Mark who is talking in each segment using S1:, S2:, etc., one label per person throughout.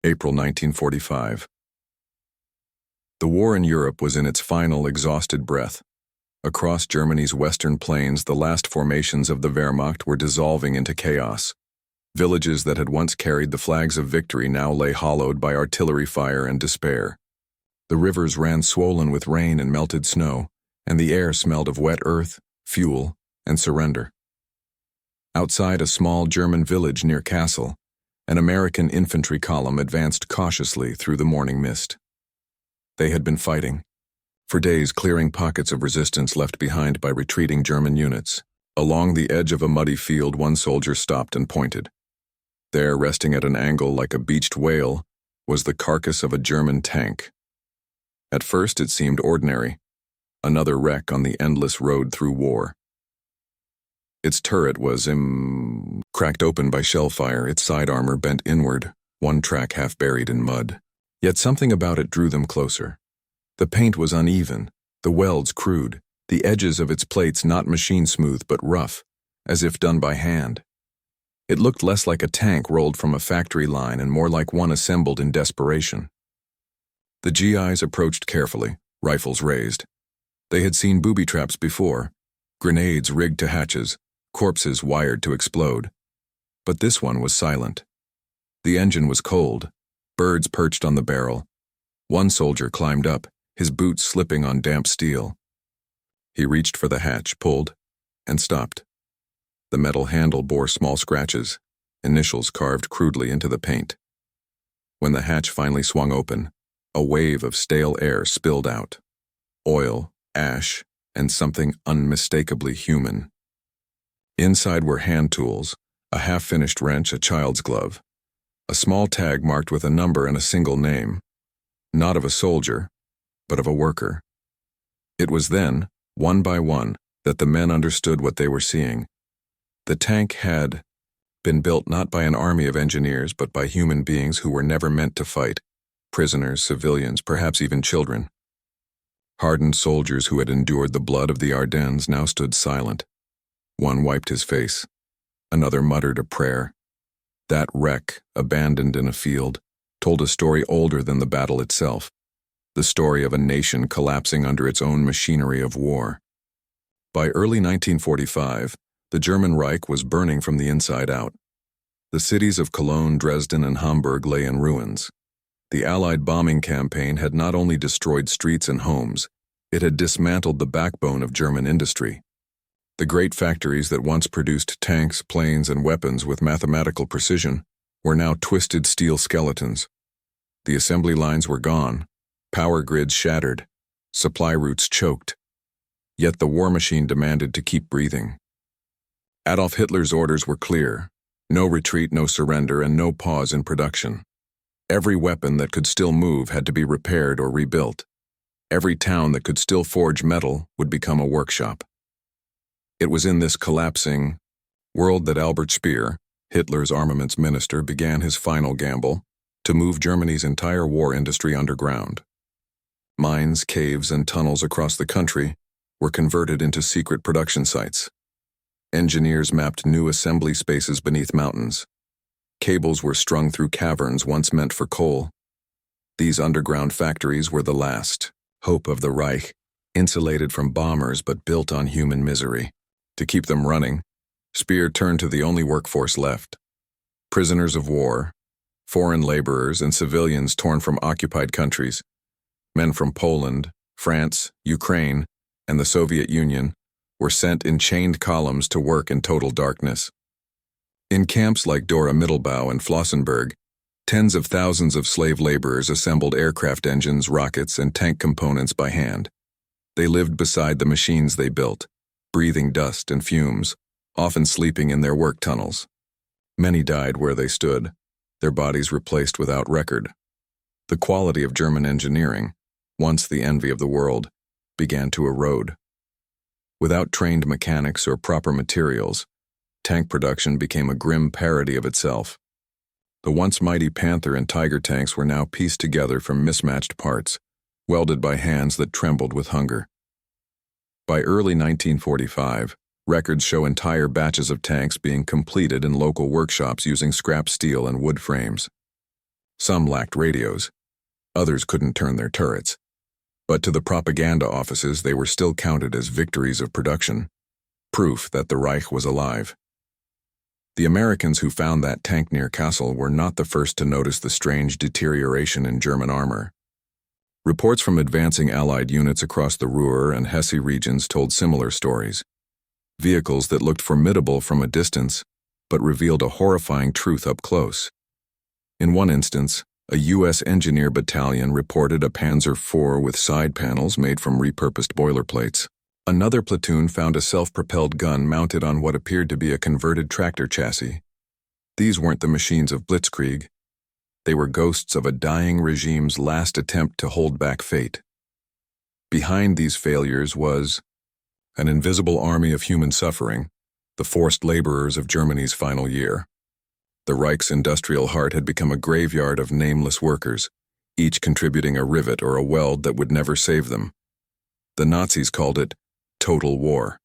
S1: April 1945. The war in Europe was in its final exhausted breath. Across Germany's western plains, the last formations of the Wehrmacht were dissolving into chaos. Villages that had once carried the flags of victory now lay hollowed by artillery fire and despair. The rivers ran swollen with rain and melted snow, and the air smelled of wet earth, fuel, and surrender. Outside a small German village near Kassel, an American infantry column advanced cautiously through the morning mist. They had been fighting, for days, clearing pockets of resistance left behind by retreating German units. Along the edge of a muddy field, one soldier stopped and pointed. There, resting at an angle like a beached whale, was the carcass of a German tank. At first it seemed ordinary, another wreck on the endless road through war. Its turret was cracked open by shell fire, its side armor bent inward, one track half buried in mud. Yet something about it drew them closer. The paint was uneven, the welds crude, the edges of its plates not machine smooth but rough, as if done by hand. It looked less like a tank rolled from a factory line and more like one assembled in desperation. The GIs approached carefully, rifles raised. They had seen booby traps before, grenades rigged to hatches, corpses wired to explode. But this one was silent. The engine was cold, birds perched on the barrel. One soldier climbed up, his boots slipping on damp steel. He reached for the hatch, pulled, and stopped. The metal handle bore small scratches, initials carved crudely into the paint. When the hatch finally swung open, a wave of stale air spilled out. Oil, ash, and something unmistakably human. Inside were hand tools, a half-finished wrench, a child's glove, a small tag marked with a number and a single name, not of a soldier, but of a worker. It was then, one by one, that the men understood what they were seeing. The tank had been built not by an army of engineers, but by human beings who were never meant to fight, prisoners, civilians, perhaps even children. Hardened soldiers who had endured the blood of the Ardennes now stood silent. One wiped his face. Another muttered a prayer. That wreck, abandoned in a field, told a story older than the battle itself, the story of a nation collapsing under its own machinery of war. By early 1945, the German Reich was burning from the inside out. The cities of Cologne, Dresden, and Hamburg lay in ruins. The Allied bombing campaign had not only destroyed streets and homes, it had dismantled the backbone of German industry. The great factories that once produced tanks, planes, and weapons with mathematical precision were now twisted steel skeletons. The assembly lines were gone, power grids shattered, supply routes choked. Yet the war machine demanded to keep breathing. Adolf Hitler's orders were clear: no retreat, no surrender, and no pause in production. Every weapon that could still move had to be repaired or rebuilt. Every town that could still forge metal would become a workshop. It was in this collapsing world that Albert Speer, Hitler's armaments minister, began his final gamble to move Germany's entire war industry underground. Mines, caves, and tunnels across the country were converted into secret production sites. Engineers mapped new assembly spaces beneath mountains. Cables were strung through caverns once meant for coal. These underground factories were the last hope of the Reich, insulated from bombers but built on human misery. To keep them running, Speer turned to the only workforce left: prisoners of war, foreign laborers, and civilians torn from occupied countries. Men from Poland, France, Ukraine, and the Soviet Union were sent in chained columns to work in total darkness. In camps like Dora Mittelbau and Flossenburg, tens of thousands of slave laborers assembled aircraft engines, rockets, and tank components by hand. They lived beside the machines they built, breathing dust and fumes, often sleeping in their work tunnels. Many died where they stood, their bodies replaced without record. The quality of German engineering, once the envy of the world, began to erode. Without trained mechanics or proper materials, tank production became a grim parody of itself. The once mighty Panther and Tiger tanks were now pieced together from mismatched parts, welded by hands that trembled with hunger. By early 1945, records show entire batches of tanks being completed in local workshops using scrap steel and wood frames. Some lacked radios. Others couldn't turn their turrets. But to the propaganda offices, they were still counted as victories of production, proof that the Reich was alive. The Americans who found that tank near Kassel were not the first to notice the strange deterioration in German armor. Reports from advancing Allied units across the Ruhr and Hesse regions told similar stories. Vehicles that looked formidable from a distance, but revealed a horrifying truth up close. In one instance, a U.S. engineer battalion reported a Panzer IV with side panels made from repurposed boilerplates. Another platoon found a self-propelled gun mounted on what appeared to be a converted tractor chassis. These weren't the machines of Blitzkrieg. They were ghosts of a dying regime's last attempt to hold back fate. Behind these failures was an invisible army of human suffering, the forced laborers of Germany's final year. The Reich's industrial heart had become a graveyard of nameless workers, each contributing a rivet or a weld that would never save them. The Nazis called it total war.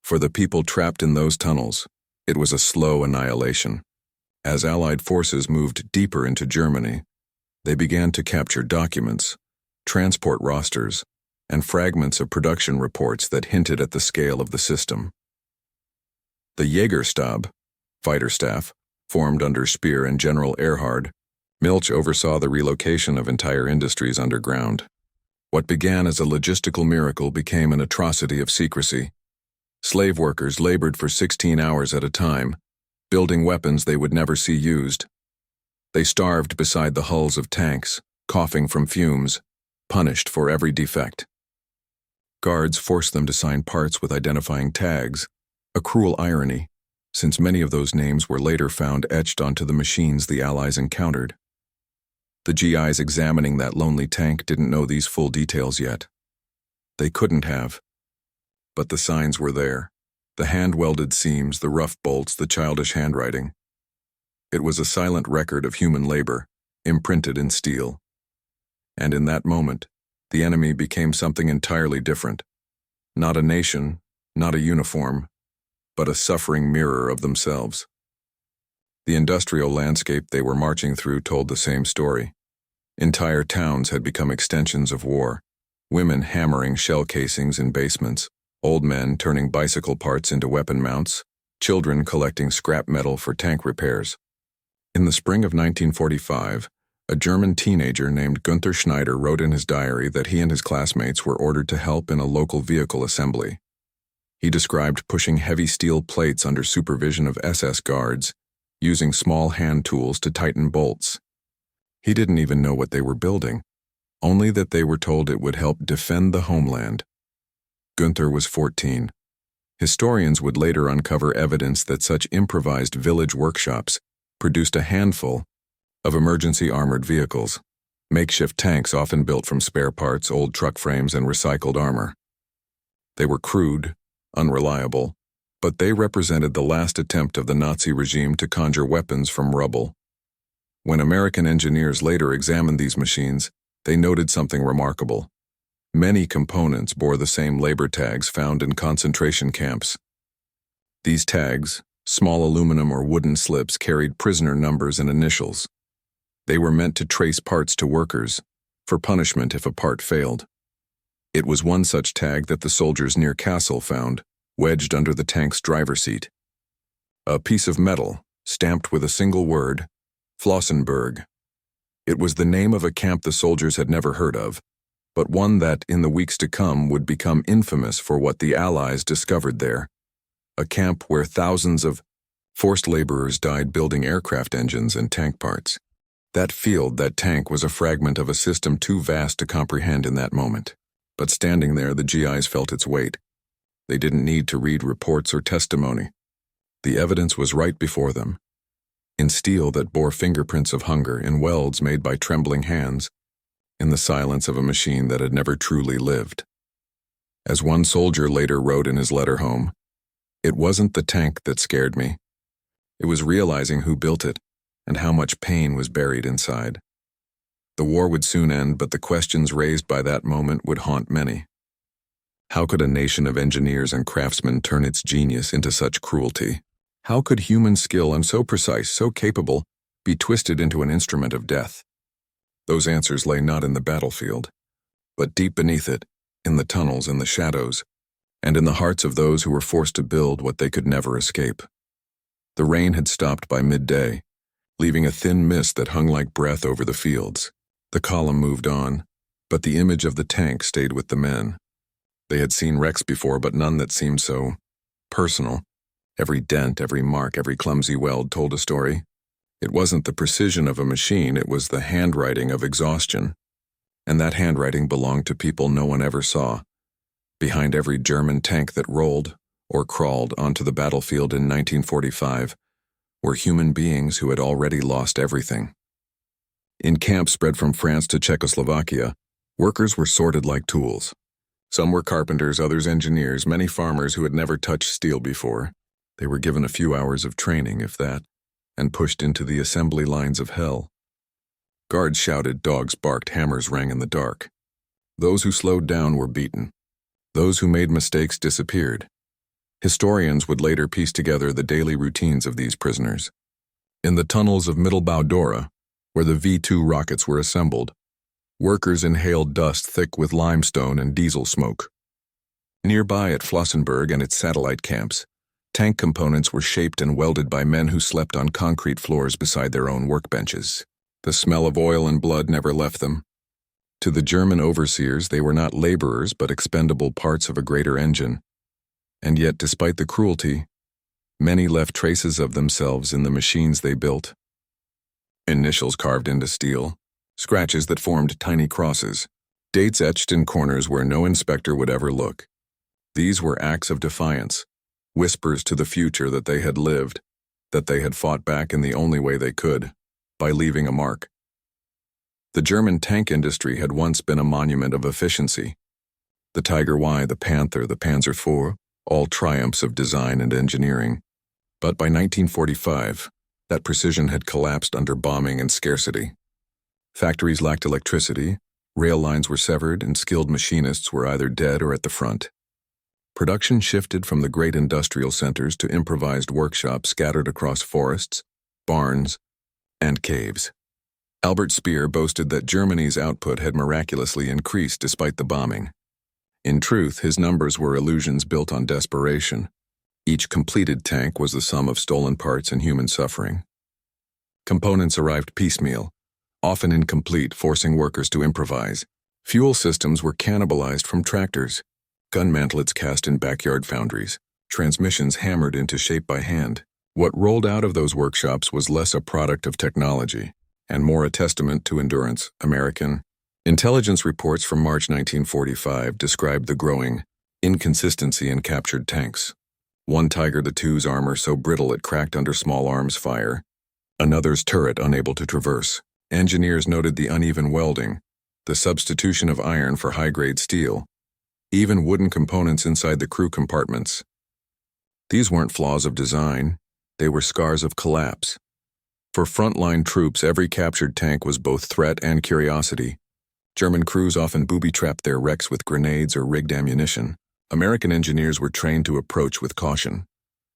S1: For the people trapped in those tunnels, it was a slow annihilation. As Allied forces moved deeper into Germany, they began to capture documents, transport rosters, and fragments of production reports that hinted at the scale of the system. The Jägerstab, fighter staff, formed under Speer and General Erhard, Milch oversaw the relocation of entire industries underground. What began as a logistical miracle became an atrocity of secrecy. Slave workers labored for 16 hours at a time, building weapons they would never see used. They starved beside the hulls of tanks, coughing from fumes, punished for every defect. Guards forced them to sign parts with identifying tags, a cruel irony, since many of those names were later found etched onto the machines the Allies encountered. The GIs examining that lonely tank didn't know these full details yet. They couldn't have. But the signs were there. The hand-welded seams, the rough bolts, the childish handwriting. It was a silent record of human labor, imprinted in steel. And in that moment, the enemy became something entirely different. Not a nation, not a uniform, but a suffering mirror of themselves. The industrial landscape they were marching through told the same story. Entire towns had become extensions of war, women hammering shell casings in basements, old men turning bicycle parts into weapon mounts, children collecting scrap metal for tank repairs. In the spring of 1945, a German teenager named Günther Schneider wrote in his diary that he and his classmates were ordered to help in a local vehicle assembly. He described pushing heavy steel plates under supervision of SS guards, using small hand tools to tighten bolts. He didn't even know what they were building, only that they were told it would help defend the homeland. Günther was 14. Historians would later uncover evidence that such improvised village workshops produced a handful of emergency armored vehicles, makeshift tanks often built from spare parts, old truck frames, and recycled armor. They were crude, unreliable, but they represented the last attempt of the Nazi regime to conjure weapons from rubble. When American engineers later examined these machines, they noted something remarkable. Many components bore the same labor tags found in concentration camps. These tags, small aluminum or wooden slips, carried prisoner numbers and initials. They were meant to trace parts to workers, for punishment if a part failed. It was one such tag that the soldiers near Kassel found, wedged under the tank's driver's seat. A piece of metal, stamped with a single word, Flossenburg. It was the name of a camp the soldiers had never heard of, but one that, in the weeks to come, would become infamous for what the Allies discovered there. A camp where thousands of forced laborers died building aircraft engines and tank parts. That field, that tank, was a fragment of a system too vast to comprehend in that moment. But standing there, the GIs felt its weight. They didn't need to read reports or testimony. The evidence was right before them. In steel that bore fingerprints of hunger, in welds made by trembling hands, in the silence of a machine that had never truly lived. As one soldier later wrote in his letter home, "It wasn't the tank that scared me. It was realizing who built it and how much pain was buried inside." The war would soon end, but the questions raised by that moment would haunt many. How could a nation of engineers and craftsmen turn its genius into such cruelty? How could human skill, and so precise, so capable, be twisted into an instrument of death? Those answers lay not in the battlefield, but deep beneath it, in the tunnels, in the shadows, and in the hearts of those who were forced to build what they could never escape. The rain had stopped by midday, leaving a thin mist that hung like breath over the fields. The column moved on, but the image of the tank stayed with the men. They had seen wrecks before, but none that seemed so personal. Every dent, every mark, every clumsy weld told a story. It wasn't the precision of a machine, it was the handwriting of exhaustion. And that handwriting belonged to people no one ever saw. Behind every German tank that rolled or crawled onto the battlefield in 1945 were human beings who had already lost everything. In camps spread from France to Czechoslovakia, workers were sorted like tools. Some were carpenters, others engineers, many farmers who had never touched steel before. They were given a few hours of training, if that, and pushed into the assembly lines of hell. Guards shouted, dogs barked, hammers rang in the dark. Those who slowed down were beaten. Those who made mistakes disappeared. Historians would later piece together the daily routines of these prisoners. In the tunnels of Mittelbau-Dora, where the V-2 rockets were assembled, workers inhaled dust thick with limestone and diesel smoke. Nearby at Flossenburg and its satellite camps, tank components were shaped and welded by men who slept on concrete floors beside their own workbenches. The smell of oil and blood never left them. To the German overseers, they were not laborers but expendable parts of a greater engine. And yet, despite the cruelty, many left traces of themselves in the machines they built. Initials carved into steel, scratches that formed tiny crosses, dates etched in corners where no inspector would ever look. These were acts of defiance, whispers to the future that they had lived, that they had fought back in the only way they could, by leaving a mark. The German tank industry had once been a monument of efficiency. The Tiger I, the Panther, the Panzer IV, all triumphs of design and engineering. But by 1945, that precision had collapsed under bombing and scarcity. Factories lacked electricity, rail lines were severed, and skilled machinists were either dead or at the front. Production shifted from the great industrial centers to improvised workshops scattered across forests, barns, and caves. Albert Speer boasted that Germany's output had miraculously increased despite the bombing. In truth, his numbers were illusions built on desperation. Each completed tank was the sum of stolen parts and human suffering. Components arrived piecemeal, often incomplete, forcing workers to improvise. Fuel systems were cannibalized from tractors, gun mantlets cast in backyard foundries, transmissions hammered into shape by hand. What rolled out of those workshops was less a product of technology and more a testament to endurance. American intelligence reports from March 1945 described the growing inconsistency in captured tanks. One Tiger II's armor so brittle it cracked under small arms fire, another's turret unable to traverse. Engineers noted the uneven welding, the substitution of iron for high-grade steel, even wooden components inside the crew compartments. These weren't flaws of design, they were scars of collapse. For frontline troops, every captured tank was both threat and curiosity. German crews often booby-trapped their wrecks with grenades or rigged ammunition. American engineers were trained to approach with caution,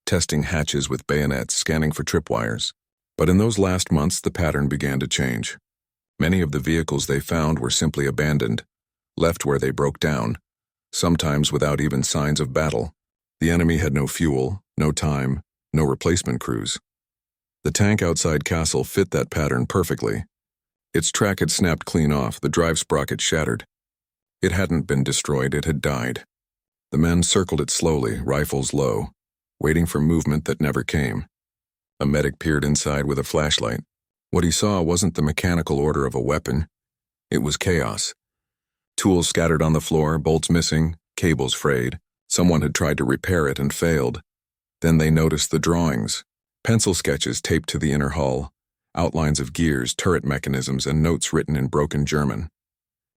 S1: testing hatches with bayonets, scanning for tripwires. But in those last months, the pattern began to change. Many of the vehicles they found were simply abandoned, left where they broke down, sometimes without even signs of battle. The enemy had no fuel, no time, no replacement crews. The tank outside Kassel fit that pattern perfectly. Its track had snapped clean off, the drive sprocket shattered. It hadn't been destroyed, it had died. The men circled it slowly, rifles low, waiting for movement that never came. A medic peered inside with a flashlight. What he saw wasn't the mechanical order of a weapon. It was chaos. Tools scattered on the floor, bolts missing, cables frayed. Someone had tried to repair it and failed. Then they noticed the drawings. Pencil sketches taped to the inner hull, outlines of gears, turret mechanisms, and notes written in broken German.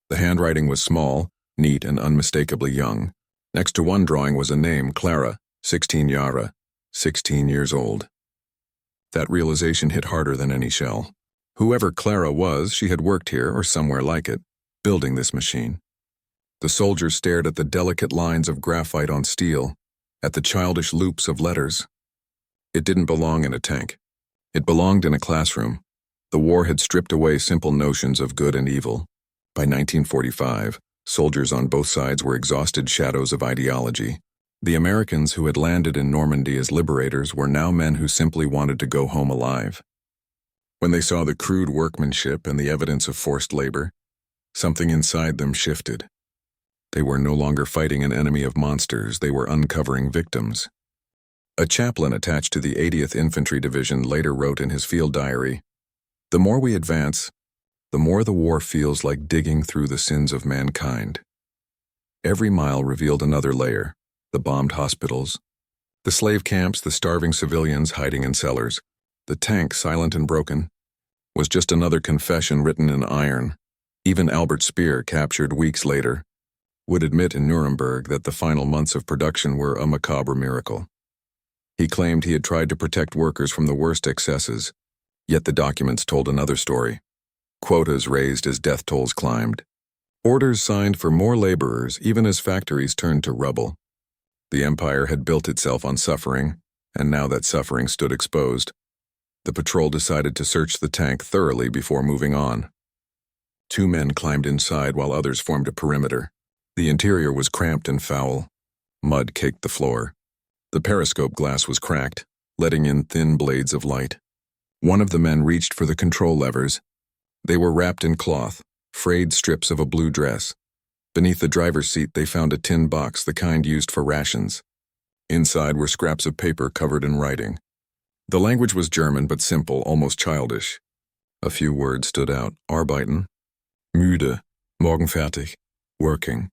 S1: The handwriting was small, neat, and unmistakably young. Next to one drawing was a name, Clara, 16 Jahre, 16 years old. That realization hit harder than any shell. Whoever Clara was, she had worked here or somewhere like it, building this machine. The soldiers stared at the delicate lines of graphite on steel, at the childish loops of letters. It didn't belong in a tank. It belonged in a classroom, The war had stripped away simple notions of good and evil. By 1945, soldiers on both sides were exhausted shadows of ideology. The Americans who had landed in Normandy as liberators were now men who simply wanted to go home alive. When they saw the crude workmanship and the evidence of forced labor, something inside them shifted. They were no longer fighting an enemy of monsters, they were uncovering victims. A chaplain attached to the 80th Infantry Division later wrote in his field diary, "The more we advance, the more the war feels like digging through the sins of mankind. Every mile revealed another layer, the bombed hospitals, the slave camps, the starving civilians hiding in cellars. The tank, silent and broken, was just another confession written in iron." Even Albert Speer, captured weeks later, would admit in Nuremberg that the final months of production were a macabre miracle. He claimed he had tried to protect workers from the worst excesses, yet the documents told another story. Quotas raised as death tolls climbed. Orders signed for more laborers even as factories turned to rubble. The empire had built itself on suffering, and now that suffering stood exposed. The patrol decided to search the tank thoroughly before moving on. 2 men climbed inside while others formed a perimeter. The interior was cramped and foul. Mud caked the floor. The periscope glass was cracked, letting in thin blades of light. One of the men reached for the control levers. They were wrapped in cloth, frayed strips of a blue dress. Beneath the driver's seat they found a tin box, the kind used for rations. Inside were scraps of paper covered in writing. The language was German but simple, almost childish. A few words stood out: arbeiten, müde, morgen fertig, working,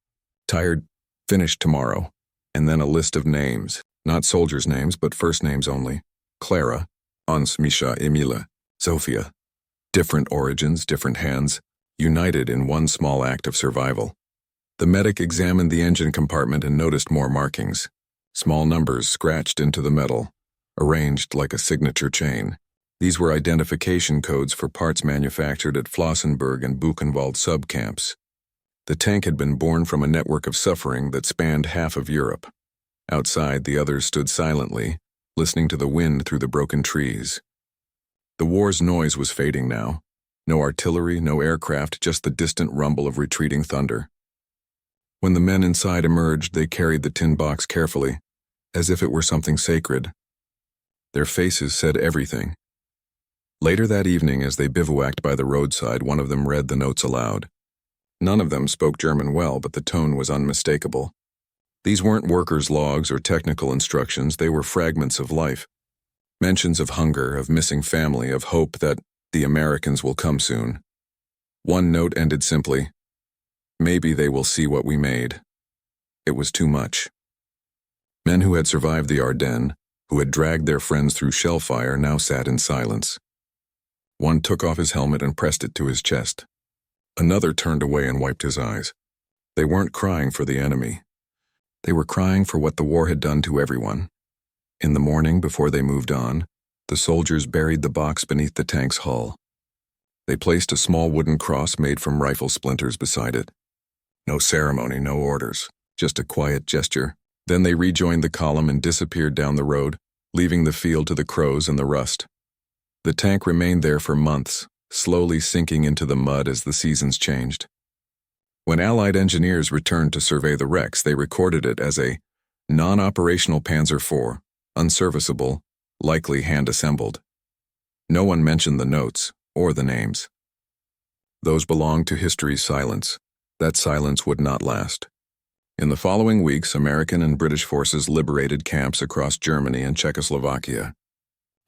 S1: tired, finished tomorrow, and then a list of names, not soldiers' names but first names only: Clara, Hans, Misha, Emila, Sophia. Different origins, different hands, united in one small act of survival. The medic examined the engine compartment and noticed more markings, small numbers scratched into the metal, arranged like a signature chain. These were identification codes for parts manufactured at Flossenburg and Buchenwald subcamps. The tank had been born from a network of suffering that spanned half of Europe. Outside, the others stood silently, listening to the wind through the broken trees. The war's noise was fading now. No artillery, no aircraft, just the distant rumble of retreating thunder. When the men inside emerged, they carried the tin box carefully, as if it were something sacred. Their faces said everything. Later that evening, as they bivouacked by the roadside, one of them read the notes aloud. None of them spoke German well, but the tone was unmistakable. These weren't workers' logs or technical instructions, they were fragments of life. Mentions of hunger, of missing family, of hope that the Americans will come soon. One note ended simply, "Maybe they will see what we made." It was too much. Men who had survived the Ardennes, who had dragged their friends through shell fire, now sat in silence. One took off his helmet and pressed it to his chest. Another turned away and wiped his eyes. They weren't crying for the enemy. They were crying for what the war had done to everyone. In the morning, before they moved on, the soldiers buried the box beneath the tank's hull. They placed a small wooden cross made from rifle splinters beside it. No ceremony, no orders, just a quiet gesture. Then they rejoined the column and disappeared down the road, leaving the field to the crows and the rust. The tank remained there for months, slowly sinking into the mud as the seasons changed. When Allied engineers returned to survey the wrecks, they recorded it as a non-operational Panzer IV, unserviceable, likely hand-assembled. No one mentioned the notes or the names. Those belonged to history's silence. That silence would not last. In the following weeks, American and British forces liberated camps across Germany and Czechoslovakia.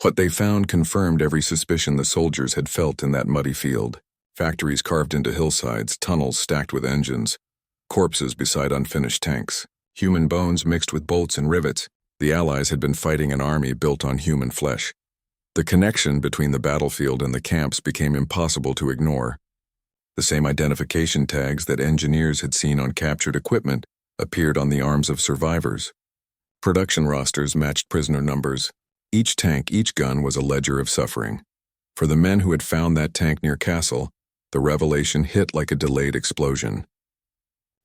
S1: What they found confirmed every suspicion the soldiers had felt in that muddy field. Factories carved into hillsides, tunnels stacked with engines, corpses beside unfinished tanks, human bones mixed with bolts and rivets. The Allies had been fighting an army built on human flesh. The connection between the battlefield and the camps became impossible to ignore. The same identification tags that engineers had seen on captured equipment appeared on the arms of survivors. Production rosters matched prisoner numbers. Each tank, each gun was a ledger of suffering. For the men who had found that tank near Kassel, the revelation hit like a delayed explosion.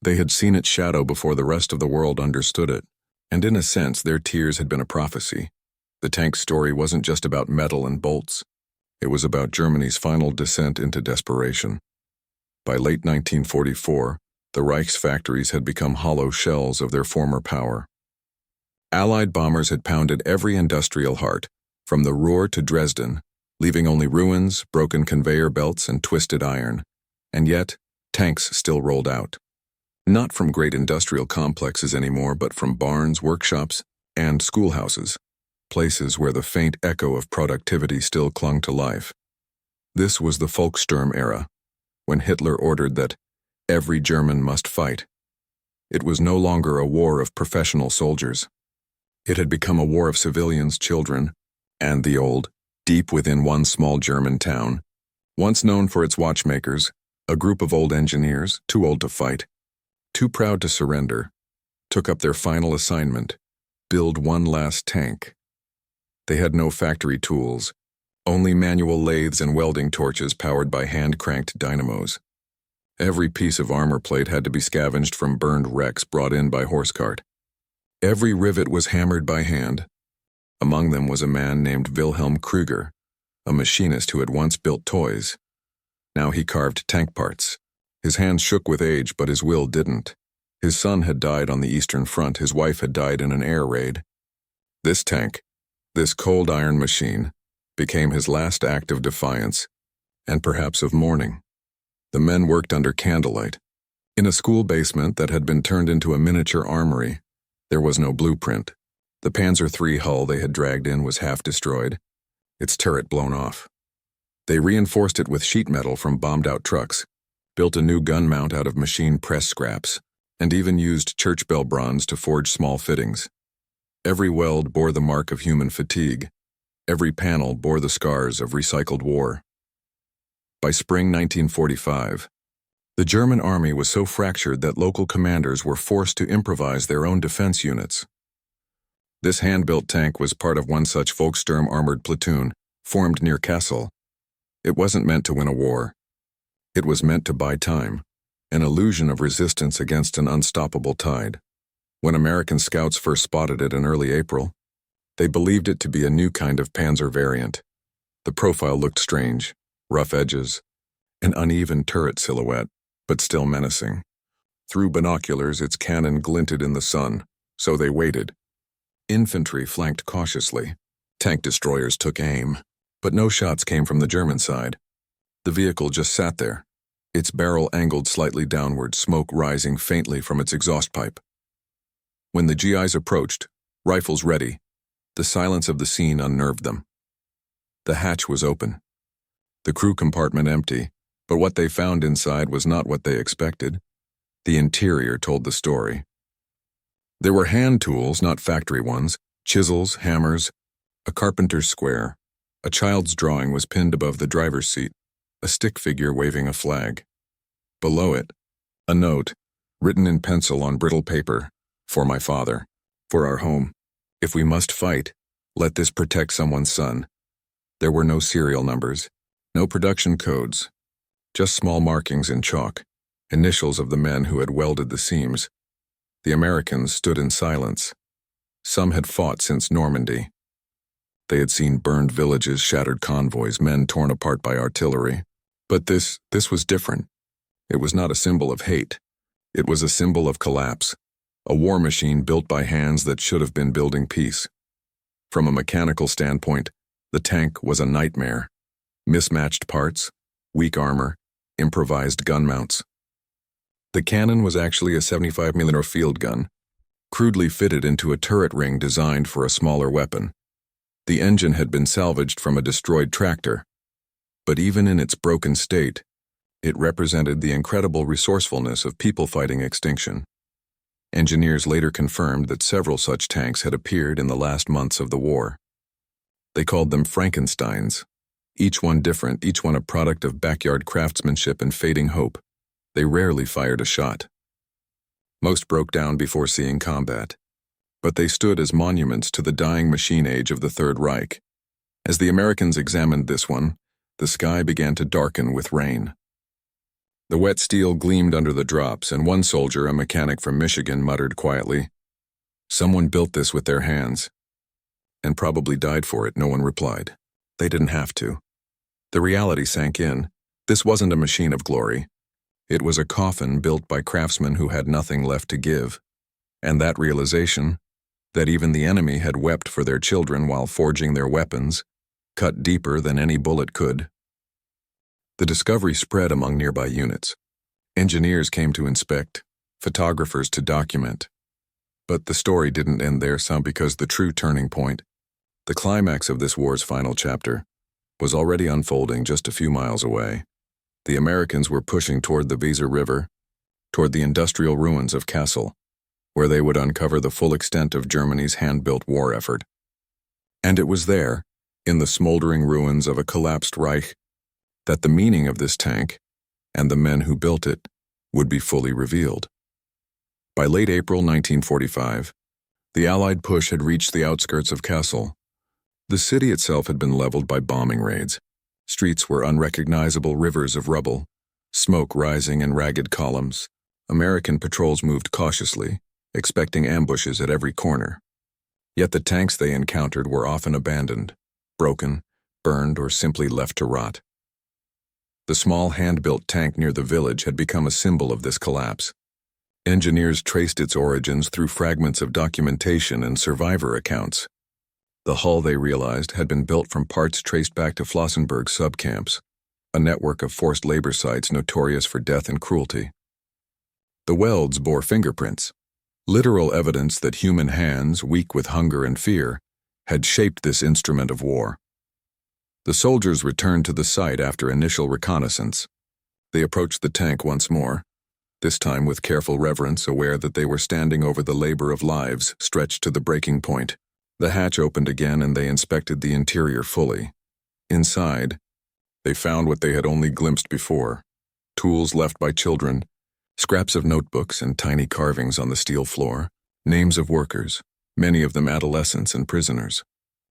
S1: They had seen its shadow before the rest of the world understood it, and in a sense their tears had been a prophecy. The tank's story wasn't just about metal and bolts. It was about Germany's final descent into desperation. By late 1944, the Reich's factories had become hollow shells of their former power. Allied bombers had pounded every industrial heart, from the Ruhr to Dresden, leaving only ruins, broken conveyor belts, and twisted iron. And yet, tanks still rolled out. Not from great industrial complexes anymore, but from barns, workshops, and schoolhouses, places where the faint echo of productivity still clung to life. This was the Volkssturm era, when Hitler ordered that every German must fight. It was no longer a war of professional soldiers. It had become a war of civilians, children, and the old, deep within one small German town, once known for its watchmakers, a group of old engineers, too old to fight, too proud to surrender, took up their final assignment: build one last tank. They had no factory tools, only manual lathes and welding torches powered by hand-cranked dynamos. Every piece of armor plate had to be scavenged from burned wrecks brought in by horse cart. Every rivet was hammered by hand. Among them was a man named Wilhelm Krüger, a machinist who had once built toys. Now he carved tank parts. His hands shook with age, but his will didn't. His son had died on the Eastern Front. His wife had died in an air raid. This tank, this cold iron machine, became his last act of defiance, and perhaps of mourning. The men worked under candlelight. In a school basement that had been turned into a miniature armory, there was no blueprint. The Panzer III hull they had dragged in was half destroyed, its turret blown off. They reinforced it with sheet metal from bombed-out trucks, built a new gun mount out of machine press scraps, and even used church bell bronze to forge small fittings. Every weld bore the mark of human fatigue. Every panel bore the scars of recycled war. By spring 1945, the German army was so fractured that local commanders were forced to improvise their own defense units. This hand-built tank was part of one such Volkssturm armored platoon, formed near Kassel. It wasn't meant to win a war. It was meant to buy time, an illusion of resistance against an unstoppable tide. When American scouts first spotted it in early April, they believed it to be a new kind of Panzer variant. The profile looked strange, rough edges, an uneven turret silhouette, but still menacing. Through binoculars, its cannon glinted in the sun, so they waited. Infantry flanked cautiously. Tank destroyers took aim, but no shots came from the German side. The vehicle just sat there, its barrel angled slightly downward, smoke rising faintly from its exhaust pipe. When the GIs approached, rifles ready, the silence of the scene unnerved them. The hatch was open, the crew compartment empty, but what they found inside was not what they expected. The interior told the story. There were hand tools, not factory ones, chisels, hammers, a carpenter's square. A child's drawing was pinned above the driver's seat, a stick figure waving a flag. Below it, a note, written in pencil on brittle paper, for my father, for our home. If we must fight, let this protect someone's son. There were no serial numbers, no production codes, just small markings in chalk, initials of the men who had welded the seams. The Americans stood in silence. Some had fought since Normandy. They had seen burned villages, shattered convoys, men torn apart by artillery. But this was different. It was not a symbol of hate. It was a symbol of collapse, a war machine built by hands that should have been building peace. From a mechanical standpoint, the tank was a nightmare. Mismatched parts, weak armor, improvised gun mounts. The cannon was actually a 75mm field gun, crudely fitted into a turret ring designed for a smaller weapon. The engine had been salvaged from a destroyed tractor, but even in its broken state, it represented the incredible resourcefulness of people fighting extinction. Engineers later confirmed that several such tanks had appeared in the last months of the war. They called them Frankensteins, each one different, each one a product of backyard craftsmanship and fading hope. They rarely fired a shot. Most broke down before seeing combat, but they stood as monuments to the dying machine age of the Third Reich. As the Americans examined this one, the sky began to darken with rain. The wet steel gleamed under the drops, and one soldier, a mechanic from Michigan, muttered quietly, "Someone built this with their hands, and probably died for it." No one replied. They didn't have to. The reality sank in. This wasn't a machine of glory. It was a coffin built by craftsmen who had nothing left to give. And that realization, that even the enemy had wept for their children while forging their weapons, cut deeper than any bullet could. The discovery spread among nearby units. Engineers came to inspect, photographers to document. But the story didn't end there, because the true turning point, the climax of this war's final chapter, was already unfolding just a few miles away. The Americans were pushing toward the Weser River, toward the industrial ruins of Kassel, where they would uncover the full extent of Germany's hand-built war effort. And it was there, in the smoldering ruins of a collapsed Reich, that the meaning of this tank, and the men who built it, would be fully revealed. By late April 1945, the Allied push had reached the outskirts of Kassel. The city itself had been leveled by bombing raids. Streets were unrecognizable rivers of rubble, smoke rising in ragged columns. American patrols moved cautiously, expecting ambushes at every corner. Yet the tanks they encountered were often abandoned, broken, burned, or simply left to rot. The small hand-built tank near the village had become a symbol of this collapse. Engineers traced its origins through fragments of documentation and survivor accounts. The hull, they realized, had been built from parts traced back to Flossenburg subcamps, a network of forced labor sites notorious for death and cruelty. The welds bore fingerprints, literal evidence that human hands, weak with hunger and fear, had shaped this instrument of war. The soldiers returned to the site after initial reconnaissance. They approached the tank once more, this time with careful reverence, aware that they were standing over the labor of lives stretched to the breaking point. The hatch opened again and they inspected the interior fully. Inside, they found what they had only glimpsed before: tools left by children, scraps of notebooks and tiny carvings on the steel floor, names of workers, many of them adolescents and prisoners.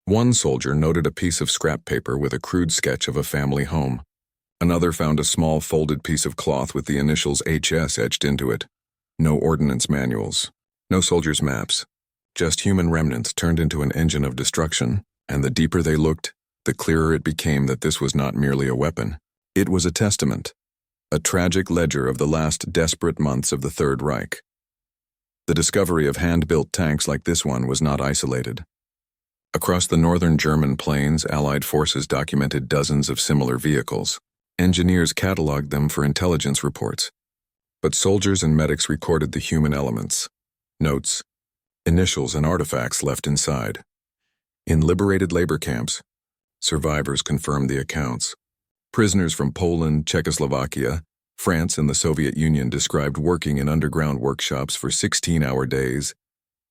S1: One soldier noted a piece of scrap paper with a crude sketch of a family home. Another found a small folded piece of cloth with the initials HS etched into it. No ordnance manuals, no soldiers' maps, just human remnants turned into an engine of destruction, and the deeper they looked, the clearer it became that this was not merely a weapon. It was a testament, a tragic ledger of the last desperate months of the Third Reich. The discovery of hand-built tanks like this one was not isolated. Across the northern German plains, Allied forces documented dozens of similar vehicles. Engineers cataloged them for intelligence reports. But soldiers and medics recorded the human elements, notes, initials, and artifacts left inside. In liberated labor camps, survivors confirmed the accounts. Prisoners from Poland, Czechoslovakia, France, and the Soviet Union described working in underground workshops for 16-hour days,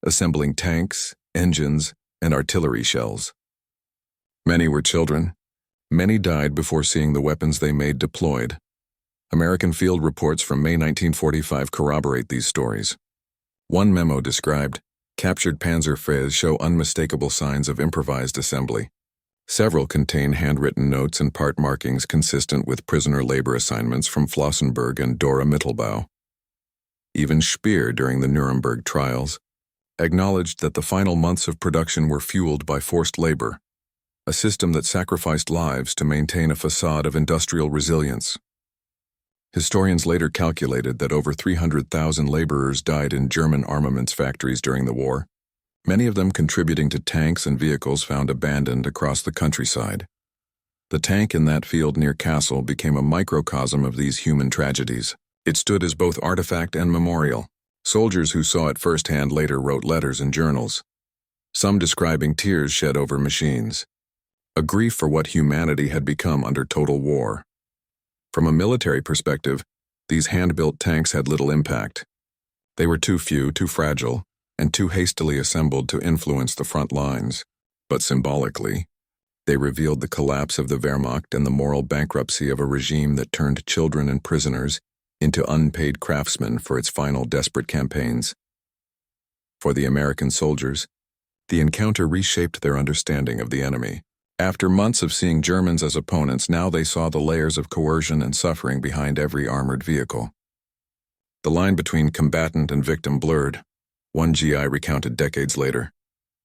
S1: assembling tanks, engines, and artillery shells. Many were children. Many died before seeing the weapons they made deployed. American field reports from May 1945 corroborate these stories. One memo described, captured Panzerfähre show unmistakable signs of improvised assembly. Several contain handwritten notes and part markings consistent with prisoner labor assignments from Flossenburg and Dora Mittelbau. Even Speer, during the Nuremberg trials, acknowledged that the final months of production were fueled by forced labor, a system that sacrificed lives to maintain a facade of industrial resilience. Historians later calculated that over 300,000 laborers died in German armaments factories during the war, many of them contributing to tanks and vehicles found abandoned across the countryside. The tank in that field near Kassel became a microcosm of these human tragedies. It stood as both artifact and memorial. Soldiers who saw it firsthand later wrote letters and journals, some describing tears shed over machines, a grief for what humanity had become under total war. From a military perspective, these hand-built tanks had little impact. They were too few, too fragile, and too hastily assembled to influence the front lines. But symbolically, they revealed the collapse of the Wehrmacht and the moral bankruptcy of a regime that turned children and prisoners into unpaid craftsmen for its final desperate campaigns. For the American soldiers, the encounter reshaped their understanding of the enemy. After months of seeing Germans as opponents, now they saw the layers of coercion and suffering behind every armored vehicle. The line between combatant and victim blurred. One GI recounted decades later,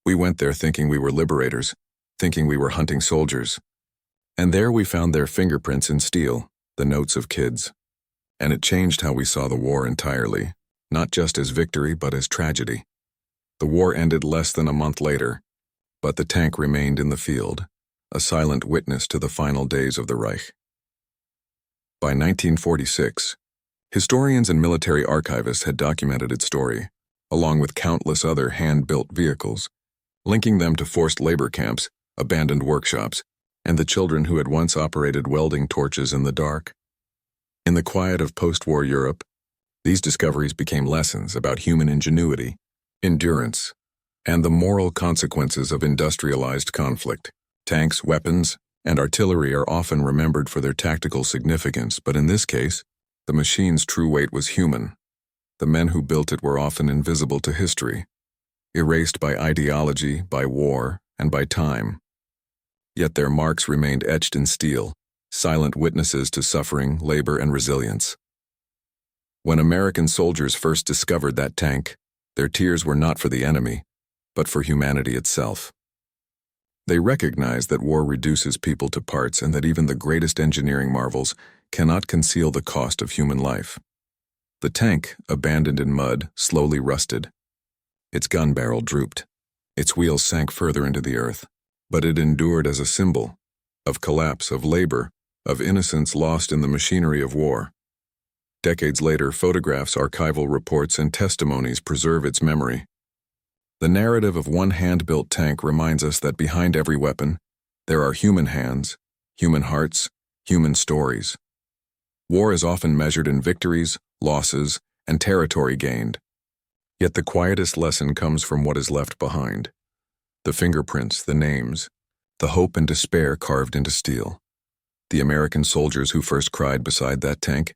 S1: "We went there thinking we were liberators, thinking we were hunting soldiers. And there we found their fingerprints in steel, the notes of kids. And it changed how we saw the war entirely, not just as victory but as tragedy. The war ended less than a month later, but the tank remained in the field, a silent witness to the final days of the Reich. By 1946, historians and military archivists had documented its story, along with countless other hand-built vehicles, linking them to forced labor camps, abandoned workshops, and the children who had once operated welding torches in the dark. In the quiet of post-war Europe, these discoveries became lessons about human ingenuity, endurance, and the moral consequences of industrialized conflict. Tanks, weapons, and artillery are often remembered for their tactical significance, but in this case, the machine's true weight was human. The men who built it were often invisible to history, erased by ideology, by war, and by time. Yet their marks remained etched in steel, silent witnesses to suffering, labor, and resilience. When American soldiers first discovered that tank, their tears were not for the enemy, but for humanity itself. They recognized that war reduces people to parts and that even the greatest engineering marvels cannot conceal the cost of human life. The tank, abandoned in mud, slowly rusted. Its gun barrel drooped. Its wheels sank further into the earth, but it endured as a symbol of collapse, of labor, of innocence lost in the machinery of war. Decades later, photographs, archival reports, and testimonies preserve its memory. The narrative of one hand-built tank reminds us that behind every weapon, there are human hands, human hearts, human stories. War is often measured in victories, losses, and territory gained. Yet the quietest lesson comes from what is left behind. The fingerprints, the names, the hope and despair carved into steel. The American soldiers who first cried beside that tank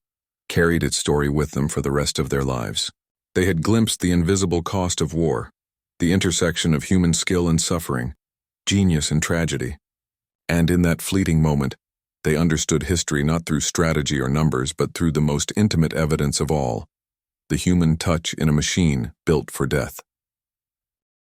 S1: carried its story with them for the rest of their lives. They had glimpsed the invisible cost of war, the intersection of human skill and suffering, genius and tragedy. And in that fleeting moment, they understood history not through strategy or numbers, but through the most intimate evidence of all, the human touch in a machine built for death.